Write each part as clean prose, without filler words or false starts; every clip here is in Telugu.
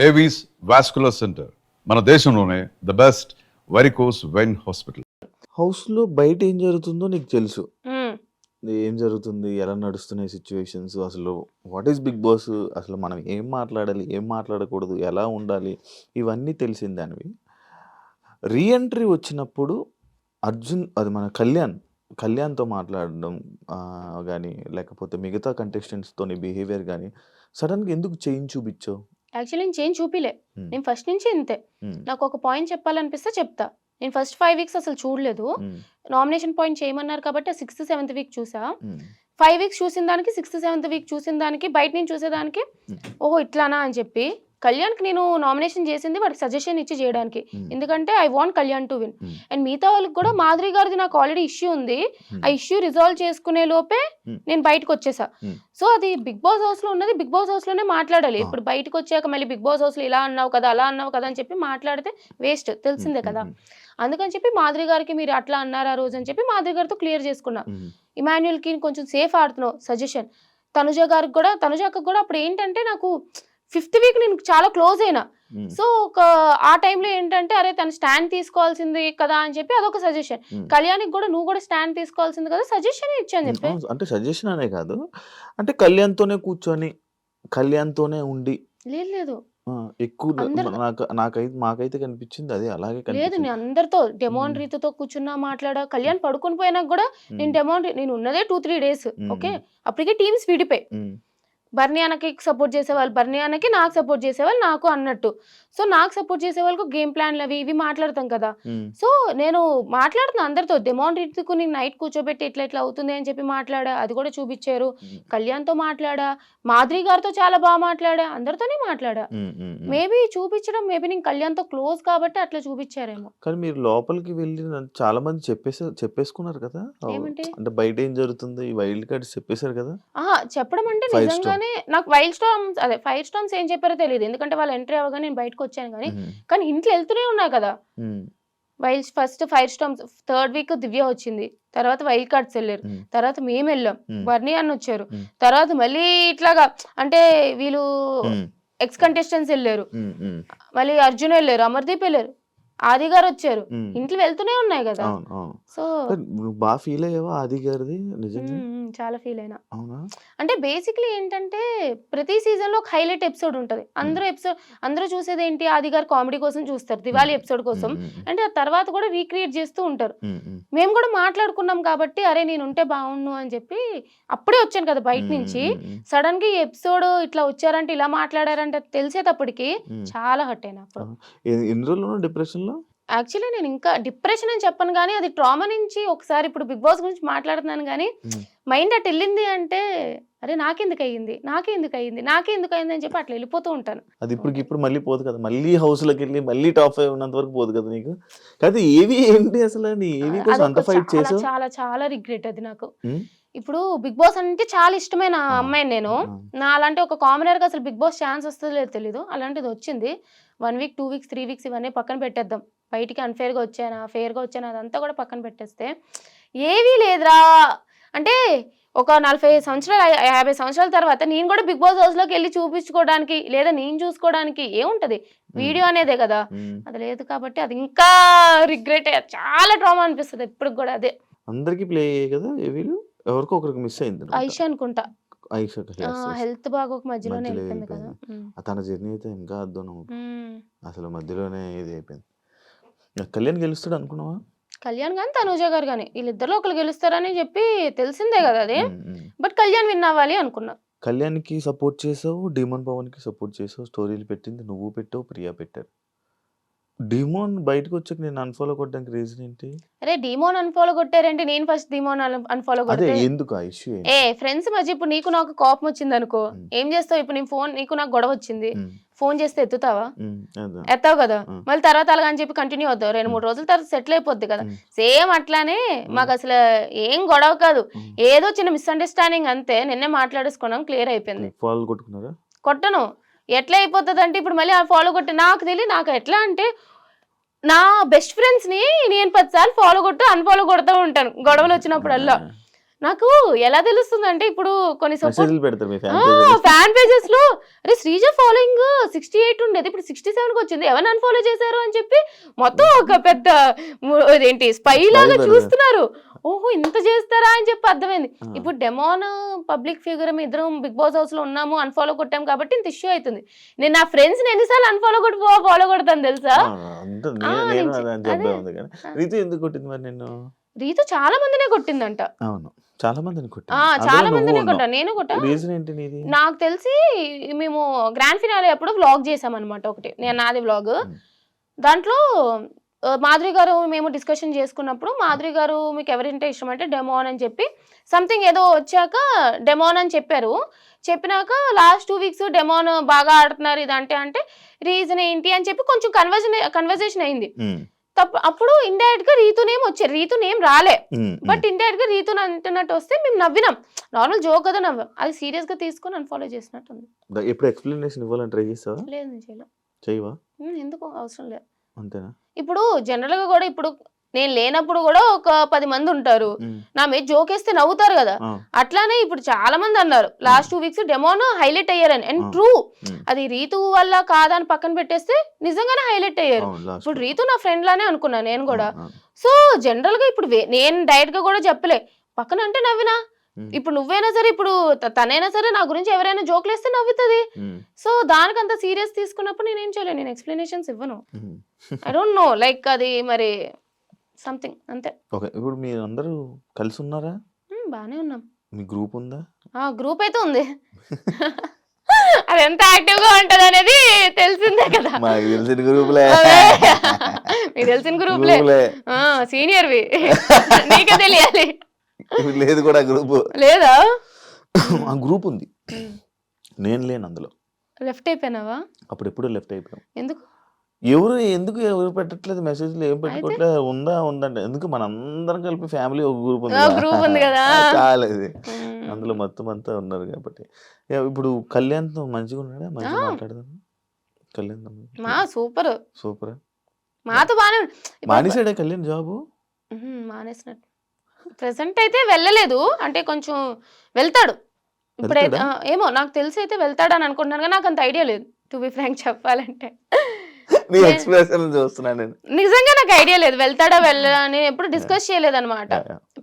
ఏవీస్ వాస్కులర్ సెంటర్ మన దేశంలోనే the best varicose vein hospital. హౌస్‌లో బయట ఏం జరుగుతుందో నీకు తెలుసు. హ్మ్. ఏం జరుగుతుంది? ఎలా నడుస్తున్నాయి సిట్యుయేషన్స్? అసలు వాట్ ఈస్ 'బిగ్ బాస్'? అసలు మనం ఏం మాట్లాడాలి? ఏం మాట్లాడకూడదు? ఎలా ఉండాలి? ఇవన్నీ తెలిసిన దానివి. రీ ఎంట్రీ వచ్చినప్పుడు అది మన కళ్యాణ్‌తో మాట్లాడడం గాని, లేకపోతే మిగతా కంటెస్టెంట్స్‌తోని బిహేవియర్ గాని, సడెన్‌గా ఎందుకు చేంజ్ చూపిచ్చావు? యాక్చువల్లీ నేను చేంజ్ చూపిలే. హ్మ్. నేను ఫస్ట్ నుంచి ఇంతే. హ్మ్. నాకొక పాయింట్ చెప్పాలనిపిస్తే చెప్తా. నేను ఫస్ట్ 5 వీక్స్ అసలు చూడలేదు. హ్మ్. నామినేషన్ పాయింట్ చేయమన్నారు కాబట్టి ఆ 6థ్, 7థ్ వీక్ చూసా. హ్మ్. 5 వీక్స్ చూసిన దానికి, 6థ్, 7థ్ వీక్ చూసిన దానికి, బయట నుంచి చూసేదానికి హ్మ్. ఓహో! ఇట్లానా అని చెప్పి కళ్యాణ్‌కి నేను నామినేషన్ చేసింది వాడికి సజెషన్ ఇచ్చి చేయడానికి. హ్మ్. ఎందుకంటే I want Kalyan to win. హ్మ్. అండ్ మిగతా వాళ్ళకి కూడా మాధురి గారిది నాకు ఆల్రెడీ ఇష్యూ ఉంది. హ్మ్. ఆ ఇష్యూ రిజాల్వ్ చేసుకునే లోపే హ్మ్. నేను బయటకొచ్చేసా. హ్మ్. సో, అది బిగ్ బాస్ హౌస్‌లో ఉన్నది బిగ్ బాస్ హౌస్‌లోనే మాట్లాడాలి. ఆ! ఇప్పుడు బయటకొచ్చాక మళ్ళీ బిగ్ బాస్ హౌస్‌లో ఇలా అన్నావు కదా! అలా అన్నావు కదా! అని చెప్పి మాట్లాడితే వేస్ట్ హ్మ్. తెలిసిందే హ్మ్. కదా! హ్మ్. అందుకని చెప్పి మాధురి గారికి మీరు అట్లా అన్నారు ఆ రోజు అని చెప్పి మాధురి గారితో క్లియర్ చేసుకున్నా. హ్మ్. ఇమాన్యుయల్‌కి కొంచెం సేఫ్ ఆడుతున్నావు సజెషన్. తనుజ అక్కకి కూడా అప్పుడు ఏంటంటే నాకు 5థ్ వీక్ నేను చాలా క్లోజ్ అయినా. హ్మ్. సో, ఆ టైంలో ఏంటంటే అరే తను స్టాండ్ తీసుకోవాల్సింది కదా! అని చెప్పి అదొక సజెషన్. హ్మ్. కళ్యాణ్‌కి కూడా నువ్వు కూడా స్టాండ్ తీసుకోవాల్సింది కదా! సజెషనే ఇచ్చా అని హ్మ్. చెప్పి. అవును. అంటే సజెషన్ అనే కాదు. అంటే కళ్యాణ్‌తోనే కూర్చొని, కళ్యాణ్‌తోనే ఉండి లేదు. ఆ! ఎక్కువ అందరు మాకైతే కనిపించింది అదే. అలాగే లేదు. కనిపించింది. నేను అందరితో హ్మ్. డెమోన్ రీతుతో కూర్చున్నా, మాట్లాడా. హ్మ్. కళ్యాణ్ పడుకొని పోయినాక గూడా హ్మ్. నేను ఉన్నదే 2, 3 డేస్. హ్మ్. ఓకే. హ్మ్. అప్పటికే టీమ్స్ విడిపోయాయి. హ్మ్. బర్నీ అన్నకి సపోర్ట్ చేసేవాళ్ళు బర్నీ అన్నకి, నాకు సపోర్ట్ చేసేవాళ్ళు నాకు అన్నట్టు. సో, నాకు సపోర్ట్ చేసేవాళ్ళకు గేమ్ ప్లాన్‌లు అవి ఇవి మాట్లాడతాం కదా! హ్మ్. సో, నేను మాట్లాడుతున్నా అందరితో. డెమోన్ రీతుకు నేను నైట్ కూర్చోబెట్టి ఇట్లా ఇట్లా అవుతుంది అని చెప్పి మాట్లాడా. అది కూడా చూపిచ్చారు. హ్మ్. కళ్యాణ్‌తో మాట్లాడా. మాధురి గారితో చాలా మాట్లాడా. అందరితోనే మాట్లాడా. హ్మ్. హ్మ్. హ్మ్. మేబీ నేను కళ్యాణ్‌తో క్లోజ్ కాబట్టి అట్లా చూపిచ్చారేమో. కానీ మీరు లోపలికి వెళ్లి చాలా మంది చెప్పేసుకున్నారు కదా! ఏమంటే అంటే బయట ఏం జరుగుతుంది? ఈ వైల్డ్ కార్డ్స్ చెప్పేసారు కదా! అహా! చెప్పడం అంటే ఫైర్ స్టోన్. నిజంగానే నాకు ఫైర్ స్టార్మ్స్ ఏం చెప్పారో తెలీదు. ఎందుకంటే వాళ్ళు ఎంట్రీ అవ్వగానే నేను బయటకొచ్చాను గానీ, హ్మ్. కానీ హింట్లు ఎళ్తూనే ఉన్నాయి కదా! హ్మ్. First fire storms third week Divya వచ్చింది. తర్వాత వైల్డ్ కార్డ్స్ ఎళ్లారు. హ్మ్. తర్వాత మేమెళ్ళాం. హ్మ్. బర్నీ అన్నొచ్చారు. హ్మ్. తర్వాత మళ్ళీ ఇట్లాగా అంటే వీళ్ళు హ్మ్. ఎక్స్ కంటెస్టెంట్స్ ఎళ్లారు. హ్మ్. హ్మ్. మళ్ళీ అర్జున్ ఎళ్లారు. అమర్‌దీప్ ఎళ్లారు. ఆది గారొచ్చారు. హ్మ్. హింట్లు వెళ్తూనే ఉన్నాయి గదా! అవును. అవును. సో కానీ నువ్వు ఫీల్ అయ్యావా ఆది గారిది నిజంగా? చాలా ఫీల్ అయినా. అవునా? అంటే బేసిక్‌లీ ఏంటంటే, ప్రతి సీజన్‌లో ఒక హైలైట్ ఎపిసోడ్ ఉంటది. హ్మ్. అందరూ చూసేదేంటి 'ఆది' గారు కామెడీ కోసం చూస్తారు. హ్మ్. 'దివాళీ' ఎపిసోడ్ హ్మ్. కోసం. హ్మ్. అంటే ఆ తర్వాత కూడా రీక్రియేట్ చేస్తూ ఉంటారు. హ్మ్. హ్మ్. మేము కూడా మాట్లాడుకున్నాం కాబట్టి, అరే నేనుంటే బావుండును అని చెప్పి, అప్పుడే వచ్చాను కదా బయట హ్మ్. నుంచి. హ్మ్. హ్మ్. సడెన్‌గా ఈ ఎపిసోడ్ ఇట్లా వచ్చారంటే, ఇలా మాట్లాడారంటే తెలిసేటప్పటికి హ్మ్. చాలా హర్ట్ అయినా ఆ! అప్పుడు. ఎన్ని రోజులున్నావు డిప్రెషన్‌లో? యాక్చువల్లీ నేను ఇంకా డిప్రెషన్ అని చెప్పను గానీ, అది ట్రామా నుంచి ఒకసారి ఇప్పుడు 'బిగ్ బాస్' గురించి మాట్లాడుతున్నాను గానీ, హ్మ్. మైండ్ అటెళ్ళింది అంటే, అరే నాకెందుకయ్యింది? నాకెందుకయ్యింది? నాకెందుకయింది? అని చెప్పి అట్లా ఎళ్ళిపోతూ ఉంటాను. అది సో, ఇప్పటికిప్పుడు మళ్ళీ పోదు కదా! మళ్ళీ హౌస్‌లోకెళ్ళి మళ్ళీ టాప్ 5 ఉన్నంత వరకు పోదు కదా నీకు? కాకపోతే ఏవి ఏంటి అసల? నీ ఏవి కోసం అంత అదొక ఫైట్ చాలా చేసావు? చాలా చాలా రిగ్రెట్ అది నాకు. హ్మ్. ఇప్పుడు 'బిగ్ బాస్' అంటే చాలా ఇష్టమైన ఆ! అమ్మాయిని నేను. ఆ! నాలాంటి ఒక కామనర్‌గా అసలు 'బిగ్ బాస్' ఛాన్స్ వస్తదో లేదో తెలీదు. అలాంటిదొచ్చింది. 1 వీక్, 2 వీక్స్, 3 వీక్స్ ఇవన్నీ పక్కన పెట్టేద్దాం. బయటికి అన్‌ఫెయిర్‌గా వచ్చానా? ఫెయిర్‌గా వచ్చానా? అదంతా కూడా పక్కన పెట్టేస్తే, ఏవీ లేదురా అంటే ఒక 40 సంవత్సరాలు, 50 సంవత్సరాల తర్వాత నేను కూడా 'బిగ్ బాస్' హౌస్‌లోకెళ్ళి చూపించుకోవడానికి, లేదా నేను చూసుకోవడానికి ఏముంటది? హ్మ్. వీడియో అనేదే కదా! హ్మ్. అది లేదు కాబట్టి అది ఇంకా రిగ్రెటే. చాలా ట్రామా అనిపిస్తది ఇప్పటికి గూడా అదే. అందరికి ప్లే అయ్యాయి కదా! ఏవీలు? ఎవరికో ఒకరికి మిస్ అయిందనుకుంటా. ఆయిషా అనుకుంటా. ఆయిషాకి యెస్. యెస్. హెల్త్ బాగోక మధ్యలోనే మధ్యలో ఎళ్ళిపోయింది కదా! ఎళ్ళిపోయింది. హ్మ్. తన జర్నీ అయితే ఇంకా అద్దునం. హ్మ్. అసలు మధ్యలోనే ఇది అయిపోయింది. కళ్యాణ్ గెలుస్తాడు అనుకున్నావా? కళ్యాణ్ గాని, తనూజ గారు గాని వీళ్ళిద్దరిలో ఒకళ్ళు గెలుస్తారని చెప్పి తెలిసిందే గదా అది. హ్మ్. హ్మ్. బట్ కళ్యాణ్ విన్ అవ్వాలి అనుకున్నా. కళ్యాణ్‌కి సపోర్ట్ చేసావు. డీమన్ పవన్‌కి సపోర్ట్ చేసావు. స్టోరీలు పెట్టింది నువ్వు పెట్టావు. ప్రియా పెట్టారు. డీమోన్ బయటకొచ్చాక నిన్ను అన్‌ఫాలో కొట్టడానికి రీజన్ ఏంటి? అరే! డీమోన్ అన్‌ఫాలో కొట్టారేంటి? నేను ఫస్ట్ డీమోన్ అన్‌ఫాలో అదే కొడితే ఎందుకు ఆ ఇష్యూ ఏంటి? ఫ్రెండ్స్ మధ్య ఇప్పుడు నీకు నాకు కోపం వచ్చిందనుకో, హ్మ్. ఏం చేస్తావు? ఇప్పుడు నీకు నాకు గొడవ వచ్చింది. హ్మ్. ఫోన్ చేస్తే ఎత్తుతావా? హ్మ్. అదే. ఎత్తావు గదా! ఆ! మళ్ళీ తర్వాత అలాగని చెప్పి కంటిన్యూ అవుతావు. 2, హ్మ్. 3 రోజుల తర్వాత సెటిల్ అయిపోద్ది కదా! హ్మ్. సేమ్ అట్లానే హ్మ్. మాకసల ఏం గొడవ కాదు. హ్మ్. ఏదో చిన్న మిస్‌అండర్‌స్టాండింగ్ అంతే. నిన్నే మాట్లాడేసుకున్నాం. క్లియర్ అయిపోయింది. ఫాల్ కొట్టుకున్నారా? కొట్టను. ఎట్లా అయిపోతదంటే ఇప్పుడు మళ్ళీ ఆ ఫాలో కొట్టి నాకు ఎట్లా అంటే నా బెస్ట్ ఫ్రెండ్స్‌ని నేను 10 సార్లు ఫాలో కొట్టు, అన్‌ఫాలో కొడతా ఉంటాను. గొడవలొచ్చినప్పుడల్లా. నాకు ఎలా తెలుస్తుంది అంటే ఇప్పుడు కొన్ని సపోర్ట్ మెసేజ్లు పెడతారు మీ ఫ్యాన్ ఫ్యాన్ పేజెస్ లో అరే శ్రీజ ఫాలోయింగ్ 68 ఉండేది ఇప్పుడు 67 కి వచ్చింది ఎవరు అన్ఫాలో చేశారు అని చెప్పి మొత్తం ఒక పెద్ద ఏంటి స్పై లాగా చూస్తున్నారు. ఓహో ఇంత చేస్తారా అని చెప్పి అర్థమైంది. ఇప్పుడు డెమోన్ పబ్లిక్ ఫిగర్ ఇద్దరం బిగ్ బాస్ హౌస్ లో ఉన్నాము అన్ఫాలో కొట్టాం కాబట్టి ఇంత ఇష్యూ అవుతుంది. నేను నా ఫ్రెండ్స్ ఎన్నిసార్లు అన్ఫాలో కొట్టి ఫాలో కొడతాను తెలుసా. రీతు ఎందుకు కొట్టింది మరి నిన్ను? రీతు చాలా మందినే కొట్టిందంట. అవును చాలా మందిని చాలా మందినే కొట్టా, నేను కొట్టా. రీజన్ ఏంటి నీది? నాకు తెలిసి మేము గ్రాండ్ ఫినాలే అప్పుడు వ్లాగ్ చేసామన్నమాట ఒకటి, నేను నాది వ్లాగ్. దాంట్లో మాధురి గారు మేము డిస్కషన్ చేసుకున్నప్పుడు మాధురి గారు మీకు ఎవరింటే ఇష్టం అంటే డెమోన్ అని చెప్పి సంథింగ్ ఏదో వచ్చాక డెమోన్ అని చెప్పారు. చెప్పినాక లాస్ట్ 2 వీక్స్ డెమోన్ బాగా ఆడుతున్నారు ఇదంటే అంటే రీజన్ ఏంటి అని చెప్పి కొంచెం కన్వర్జేషన్ అయింది. అప్పుడు ఇండైరెక్ట్ గా రీతు నేమ్ వచ్చారు, రీతు నేమ్ రాలే బట్ ఇండైరెక్ట్ గా రీతు అంటున్నట్టు వస్తే మేము నవ్వినాం. నార్మల్ జోక్ కదా నవ్వాం, అది సీరియస్ గా తీసుకొని అన్ఫాలో చేసినట్టు ఉంది. ఇప్పుడు ఎక్స్ప్లెనేషన్ ఇవ్వాలని ట్రై చేస్తావా? లేదు నేను చేయలేదు. చేయవా? ఎందుకు అవసరం లేదు. అంతేనా? ఇప్పుడు జనరల్ గా కూడా ఇప్పుడు నేను లేనప్పుడు కూడా ఒక 10 మంది ఉంటారు, నా మీద జోక్ వేస్తే నవ్వుతారు కదా. అట్లానే ఇప్పుడు చాలా మంది అన్నారు లాస్ట్ 2 వీక్స్ డెమోన్ హైలైట్ అయ్యారని. అండ్ ట్రూ, అది రీతు వల్ల కాదని పక్కన పెట్టేస్తే నిజంగానే హైలైట్ అయ్యారు. ఇప్పుడు రీతు నా ఫ్రెండ్ లానే అనుకున్నా నేను కూడా. సో జనరల్ గా ఇప్పుడు నేను డైరెక్ట్ గా కూడా చెప్పలే, పక్కన అంటే నవ్వినా. ఇప్పుడు నువ్వైనా సరే ఇప్పుడు తనైనా సరే నా గురించి ఎవరైనా జోక్లు వేస్తే నవ్వుతుంది. సో దానికంత సీరియస్ తీసుకున్నప్పుడు నేనేం చేయలేను, నేను ఎక్స్ప్లెనేషన్స్ ఇవ్వను. ఐ డోంట్ నో లైక్ అది మరి సంథింగ్ అంతే. ఓకే, ఇప్పుడు మీరు అందరూ కలిసి ఉన్నారా? బానే ఉన్నాం. మీ గ్రూప్ ఉందా? గ్రూప్ అయితే ఉంది. అది ఎంత యాక్టివ్ గా ఉంటది అనేది తెలిసిందే కదా. మాకు తెలిసిన గ్రూప్లే, మీకు తెలిసిన గ్రూప్లే, సీనియర్ వి నీకే తెలియాలి. లేదు కూడా గ్రూప్ లేదా? ఆ గ్రూప్ ఉంది, నేను లేను అందులో. లెఫ్ట్ అయిపోయినావా? అప్పుడు ఎప్పుడు లెఫ్ట్ అయిపోయాం. ఎందుకు ఎవరు పెట్టట్లేదు మెసేజ్లు, ఏం పెట్టుకోవట్లేదు. ఉందంటే ఎందుకు మన అందరం కలిపి ఫ్యామిలీ ఒక గ్రూప్ ఉంది కదా, చాలేదు. అందులో మొత్తం అంతా ఉన్నారు కాబట్టి. ఇప్పుడు కళ్యాణ్తో మంచిగా ఉన్నాడా? మంచిగా మాట్లాడదాం. Kalyan super super. మాతో బాగా మానేసాడే కళ్యాణ్ జాబు? మానేసినట్టు ప్రెసెంట్ అయితే వెళ్ళలేదు, అంటే కొంచెం వెళ్తాడు ఇప్పుడైతే. ఏమో నాకు తెలిసి అయితే వెళ్తాడు అని అనుకుంటున్నాను, కానీ నాకు అంత ఐడియా లేదు టు బి ఫ్రాంక్ చెప్పాలంటే. నిజంగా నాకు ఐడియా లేదు వెళ్తాడా వెళ్ళని, ఎప్పుడు డిస్కస్ చేయలేదు అనమాట.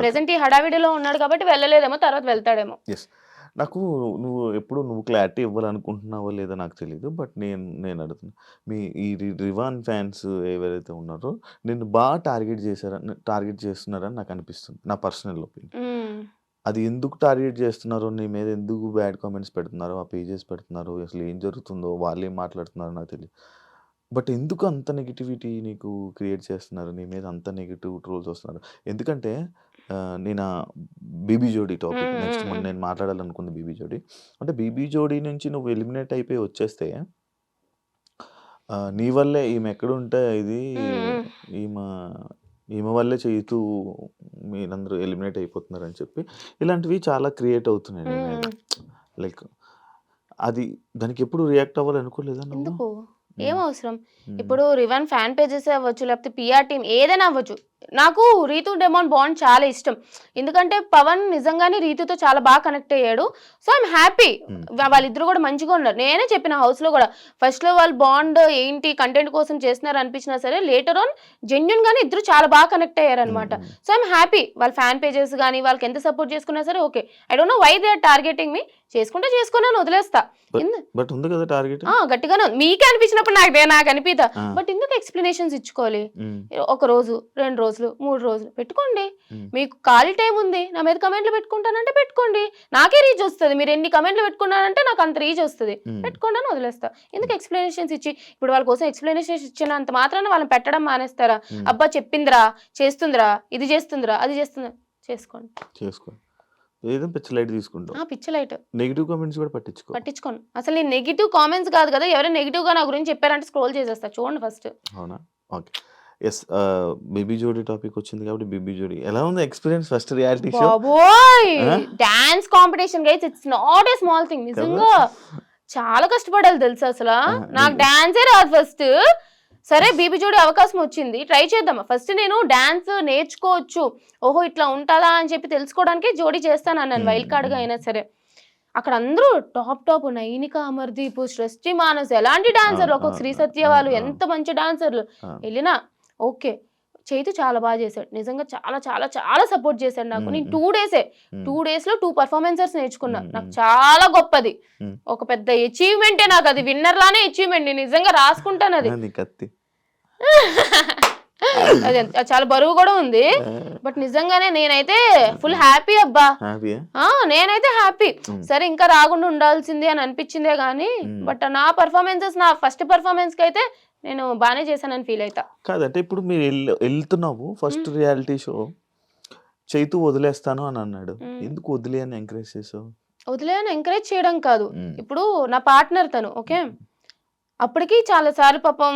ప్రెసెంట్ ఈ హడావిడిలో ఉన్నాడు కాబట్టి వెళ్ళలేదేమో, తర్వాత వెళ్తాడేమో. నాకు నువ్వు క్లారిటీ ఇవ్వాలనుకుంటున్నావో లేదో నాకు తెలియదు, బట్ నేను అడుగుతున్నా, మీ ఈ రివాన్ ఫ్యాన్స్ ఎవరైతే ఉన్నారో నిన్ను బాగా టార్గెట్ చేస్తున్నారని నాకు అనిపిస్తుంది, నా పర్సనల్ ఒపీనియన్. అది ఎందుకు టార్గెట్ చేస్తున్నారో, నీ మీద ఎందుకు బ్యాడ్ కామెంట్స్ పెడుతున్నారో, ఆ పేజెస్ పెడుతున్నారు, అసలు ఏం జరుగుతుందో, వాళ్ళు ఏం మాట్లాడుతున్నారో నాకు తెలియదు. బట్ ఎందుకు అంత నెగిటివిటీ నీకు క్రియేట్ చేస్తున్నారు, నీ మీద అంత నెగిటివ్ ట్రోల్స్ వస్తున్నారు? ఎందుకంటే నేను బీబీ జోడీ టాపిక్ నెక్స్ట్ నేను మాట్లాడాలనుకుంది. బీబీ జోడీ అంటే బీబీ జోడీ నుంచి నువ్వు ఎలిమినేట్ అయిపోయి వచ్చేస్తే నీ వల్లే ఈమె ఎక్కడుంటే ఇది ఈమె వల్లే చేయుతూ మీరందరూ ఎలిమినేట్ అయిపోతున్నారు అని చెప్పి ఇలాంటివి చాలా క్రియేట్ అవుతున్నాయి. లైక్ అది దానికి ఎప్పుడు రియాక్ట్ అవ్వాలి అనుకోలేదా నువ్వు? ఏం అవసరం? ఇప్పుడు రివన్ ఫ్యాన్ పేజెస్ అవ్వచ్చు, లేకపోతే పిఆర్ టీమ్ ఏదైనా అవ్వచ్చు. నాకు రీతు డెమోన్ బాండ్ చాలా ఇష్టం, ఎందుకంటే పవన్ నిజంగానే రీతుతో చాలా బాగా కనెక్ట్ అయ్యాడు. సో ఐఎమ్ హ్యాపీ, వాళ్ళిద్దరు కూడా మంచిగా ఉన్నారు. నేనే చెప్పిన హౌస్ లో కూడా, ఫస్ట్ లో వాళ్ళు బాండ్ ఏంటి కంటెంట్ కోసం చేస్తున్నారు అనిపించినా సరే, లేటర్ ఆన్ జెన్యున్ గానీ ఇద్దరు చాలా బాగా కనెక్ట్ అయ్యారు అనమాట. సో ఐఎమ్ హ్యాపీ, వాళ్ళ ఫ్యాన్ పేజెస్ కానీ వాళ్ళకి ఎంత సపోర్ట్ చేసుకున్నా సరే okay. I don't know why they are targeting me. చేసుకుంటే చేసుకున్నాను, వదిలేస్తా. గట్టిగానే మీకే అనిపించినప్పుడు నాకు అనిపిదా, బట్ ఎందుకు ఎక్స్ప్లెనేషన్స్ ఇచ్చుకోవాలి? 1 రోజు 2 రోజులు 3 రోజులు పెట్టుకోండి, మీకు ఖాళీ టైం ఉంది. నా మీద కమెంట్లు పెట్టుకుంటానంటే పెట్టుకోండి, నాకే రీచ్ వస్తుంది. మీరు ఎన్ని కమెంట్లు పెట్టుకున్నారంటే నాకు అంత రీచ్ వస్తుంది, పెట్టుకోండి అని వదిలేస్తా. ఎందుకు ఎక్స్ప్లెనేషన్స్ ఇచ్చి, ఇప్పుడు వాళ్ళ కోసం ఎక్స్ప్లెనేషన్స్ ఇచ్చినంత మాత్రాన వాళ్ళని పెట్టడం మానేస్తారా? అబ్బా చెప్పిందిరా, చేస్తుందిరా, ఇది చేస్తుందిరా, అది చేస్తుందిరా, చేసుకోండి. ఏదో పిచ్చి లైట్ తీసుకుంటాం, పిచ్చి లైట్. నెగిటివ్ కామెంట్స్ కూడా పట్టించుకోను. అసలు నేను నెగిటివ్ కామెంట్స్ కాదు కదా, ఎవరైనా నెగిటివ్ గా నా గురించి చెప్పారంటే స్క్రోల్ చేసేస్తా, చూడండి ఫస్ట్. అవునా? ఓకే. ఎస్, బేబీ జోడీ టాపిక్ వచ్చింది కాబట్టి బేబీ జోడీ ఎలా ఉంది experience? First reality show, dance competition guys, it's not a small thing. నిజంగా చాలా కష్టపడాలి తెలుసా. అసలు నాకు డాన్సే రాదు ఫస్ట్. సరే బీబీ జోడి అవకాశం వచ్చింది, ట్రై చేద్దామా. ఫస్ట్ నేను డాన్స్ నేర్చుకోవచ్చు, ఓహో ఇట్లా ఉంటుందా అని చెప్పి తెలుసుకోవడానికి జోడీ చేస్తాను అన్నాను, వైల్డ్ కార్డ్గా అయినా సరే. అక్కడ అందరూ టాప్ నైనిక, అమర్దీప్, సృష్టి మానస్ ఎలాంటి డాన్సర్లు, ఒక్కొక్క శ్రీ సత్య వాళ్ళు ఎంత మంచి డాన్సర్లు. వెళ్ళినా ఓకే, చైతు చాలా బాగా చేశాడు, నిజంగా చాలా చాలా చాలా సపోర్ట్ చేశాడు నాకు. నేను 2 డేసే 2 డేస్లో 2 పర్ఫార్మెన్సెస్ నేర్చుకున్నా. నాకు చాలా గొప్పది, ఒక పెద్ద అచీవ్మెంటే నాకు అది, విన్నర్ లానే అచీవ్మెంట్. నేను నిజంగా రాసుకుంటాను అది. అది చాలా బరువు కూడా ఉంది, బట్ నిజంగానే నేనైతే ఫుల్ హ్యాపీ అబ్బా. నేనైతే హ్యాపీ. సరే ఇంకా రాకుండా ఉండాల్సింది అని అనిపించిందే గానీ, బట్ నా పర్ఫార్మెన్సెస్, నా ఫస్ట్ పర్ఫార్మెన్స్ కి అయితే నేను బాగానే చేశానని ఫీల్ అవుతా. కాదంటే ఇప్పుడు మీరు వెళ్తున్నావు ఫస్ట్ రియాలిటీ షో, చైతు వదిలేస్తాను అని అన్నాడు, ఎందుకు వదిలే అని ఎంకరేజ్ చేసావు? వదిలే అని ఎంకరేజ్ చేయడం కాదు, ఇప్పుడు నా పార్ట్నర్ తను ఓకే, అప్పటికి చాలా సార్లు పాపం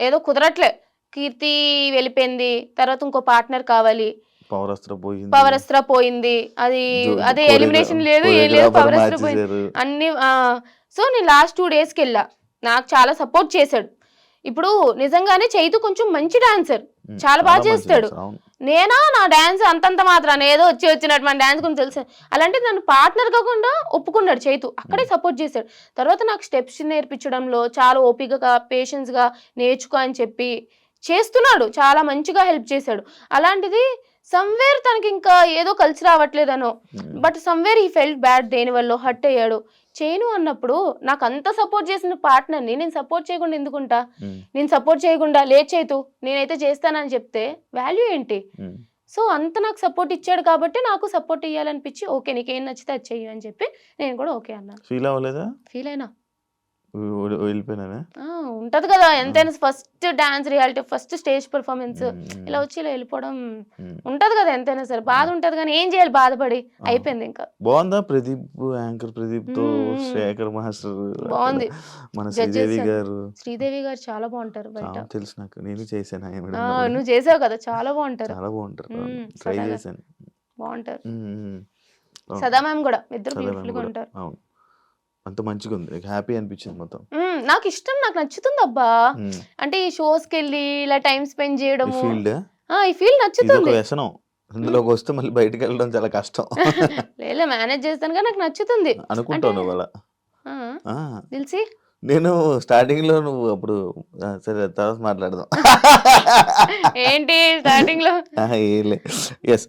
ఏదో కుదరట్లే, కీర్తి వెళ్ళిపోయింది, తర్వాత ఇంకో పార్ట్నర్ కావాలి, పవరస్త్ర పోయింది, అది అదే ఎలిమినేషన్ లేదు ఏం లేదు, పవరస్త్ర పోయింది అన్ని. సో నేను లాస్ట్ 2 డేస్కి వెళ్ళా, నాకు చాలా సపోర్ట్ చేశాడు. ఇప్పుడు నిజంగానే చైతు కొంచెం మంచి డాన్సర్, చాలా బాగా చేస్తాడు. నేనా నా డాన్స్ అంతంత మాత్రాన్ని ఏదో వచ్చినట్టు మన డాన్స్ గురించి తెలుసు, అలాంటి నన్ను పార్ట్నర్ కాకుండా ఒప్పుకున్నాడు చైతు, అక్కడే సపోర్ట్ చేశాడు. తర్వాత నాకు స్టెప్స్ నేర్పించడంలో చాలా ఓపికగా పేషెన్స్గా నేర్చుకో అని చెప్పి చేస్తున్నాడు, చాలా మంచిగా హెల్ప్ చేశాడు. అలాంటిది సమ్వేర్ తనకి ఇంకా ఏదో కలిసి రావట్లేదనో, బట్ సమ్వేర్ ఈ ఫెల్ట్ బ్యాడ్, దేనివల్ల హర్ట్ అయ్యాడు. చేయను అన్నప్పుడు నాకు అంత సపోర్ట్ చేసిన పార్ట్నర్ని నేను సపోర్ట్ చేయకుండా ఎందుకుంటా? నేను సపోర్ట్ చేయకుండా లేదు చైతు నేనైతే చేస్తానని చెప్తే వాల్యూ ఏంటి? సో అంత నాకు సపోర్ట్ ఇచ్చాడు కాబట్టి నాకు సపోర్ట్ ఇవ్వాలనిపించి, ఓకే నీకేం నచ్చితే అది చెయ్యి అని చెప్పి నేను కూడా ఓకే అన్నాను. ఫీల్ అవ్వలేదా? ఫీల్ అయినా వెళ్ళిపోయినా ఉంటది కదా ఎంతైనా, first dance reality, first stage performance, ఇలా వచ్చి ఇలా వెళ్ళిపోవడం ఉంటది కదా ఎంతైనా సరే, బాధ ఉంటది కానీ ఏం చేయాలి, బాధపడి అయిపోయింది. ఇంకా బాగుందా ప్రదీప్, యాంకర్ ప్రదీప్ తో శేఖర్ మాస్టర్ బాగుంది, మన శ్రీదేవి గారు చాలా బాగుంటారు బయట, తెలుసు నాకు, నేను చేశాను. నువ్వు చేసావు కదా, చాలా బాగుంటారు, ట్రై చేశాను, బాగుంటారు. సదా మ్యామ్ కూడా, ఇద్దరు బ్యూటిఫుల్ గా ఉంటారు. అంత మంచిగా ఉంది, హ్యాపీ అనిపించింది మొత్తం. నాకు ఇష్టం, నాకు నచ్చుతుంది అబ్బా. అంటే ఈ షోస్ కి వెళ్ళి ఇలా టైం స్పెండ్ చేయడం, ఈ ఫీల్డ్ నచ్చుతుంది. వ్యసనం ఇందులోకి వస్తే మళ్ళీ బయటకు వెళ్ళడం చాలా కష్టం. లేదా మేనేజ్ చేస్తాను కానీ నాకు నచ్చుతుంది అనుకుంటావు నువ్వు అలా తెలిసి. నేను స్టార్టింగ్ లో నువ్వు అప్పుడు సరే తర్వాత మాట్లాడదాం ఏంటి స్టార్టింగ్ లో ఎస్